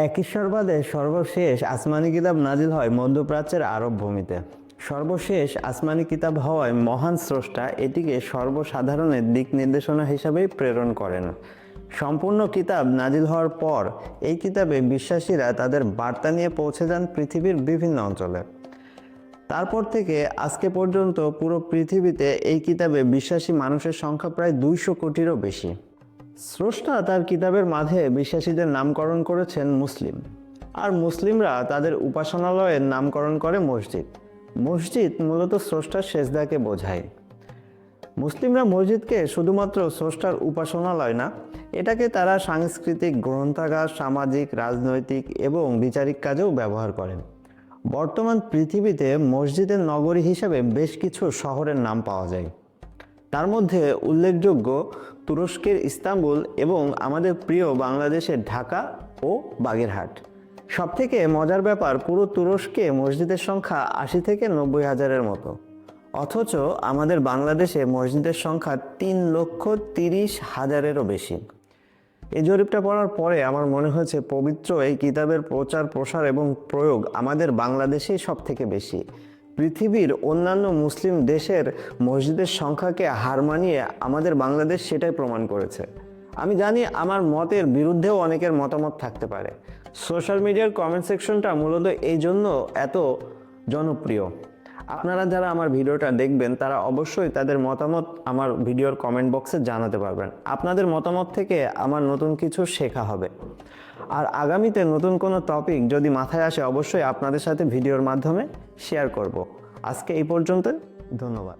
এক ঈশ্বরবাদে সর্বশেষ আসমানি কিতাব নাজিল হয় মধ্যপ্রাচ্যের আরব ভূমিতে। সর্বশেষ আসমানি কিতাব হওয়ায় মহান স্রষ্টা এটিকে সর্বসাধারণের দিক নির্দেশনা হিসাবেই প্রেরণ করেন। সম্পূর্ণ কিতাব নাজিল হওয়ার পর এই কিতাবে বিশ্বাসীরা তাদের বার্তা নিয়ে পৌঁছে যান পৃথিবীর বিভিন্ন অঞ্চলে। তারপর থেকে আজকে পর্যন্ত পুরো পৃথিবীতে এই কিতাবে বিশ্বাসী মানুষের সংখ্যা প্রায় 200 কোটিরও বেশি। স্রষ্টা তার কিতাবের মাঝে বিশ্বাসীদের নামকরণ করেছেন মুসলিম, আর মুসলিমরা তাদের উপাসনালয়ের নামকরণ করে মসজিদ। মসজিদ মূলত স্রষ্টার সেজদাকে বোঝায়। মুসলিমরা মসজিদকে শুধুমাত্র স্রষ্টার উপাসনালয় না, এটাকে তারা সাংস্কৃতিক, গ্রন্থাগার, সামাজিক, রাজনৈতিক এবং বিচারিক কাজেও ব্যবহার করেন। বর্তমান পৃথিবীতে মসজিদের নগরী হিসেবে বেশ কিছু শহরের নাম পাওয়া যায়। তার মধ্যে উল্লেখযোগ্য তুরস্কের ইস্তাম্বুল এবং আমাদের প্রিয় বাংলাদেশের ঢাকা ও বাগেরহাট। সবথেকে মজার ব্যাপার, পুরো তুরস্কে মসজিদের সংখ্যা 80 থেকে 90 হাজারের মতো, অথচ আমাদের বাংলাদেশে মসজিদের সংখ্যা 3,30,000-এরও বেশি। এই জরিপটা পড়ার পরে আমার মনে হয়েছে পবিত্র এই কিতাবের প্রচার, প্রসার এবং প্রয়োগ আমাদের বাংলাদেশেই সব থেকে বেশি। পৃথিবীর অন্যান্য মুসলিম দেশের মসজিদের সংখ্যাকে হার মানিয়ে আমাদের বাংলাদেশ সেটাই প্রমাণ করেছে। আমি জানি আমার মতের বিরুদ্ধেও অনেকের মতামত থাকতে পারে। সোশ্যাল মিডিয়ার কমেন্ট সেকশনটা মূলত এই জন্য এত জনপ্রিয়। আপনারা যারা আমার ভিডিওটা দেখবেন তারা অবশ্যই তাদের মতামত আমার ভিডিওর কমেন্ট বক্সে জানাতে পারবেন। আপনাদের মতামত থেকে আমার নতুন কিছু শেখা হবে। আর আগামীতে নতুন কোনো টপিক যদি মাথায় আসে অবশ্যই আপনাদের সাথে ভিডিওর মাধ্যমে শেয়ার করব। আজকে এই পর্যন্ত, ধন্যবাদ।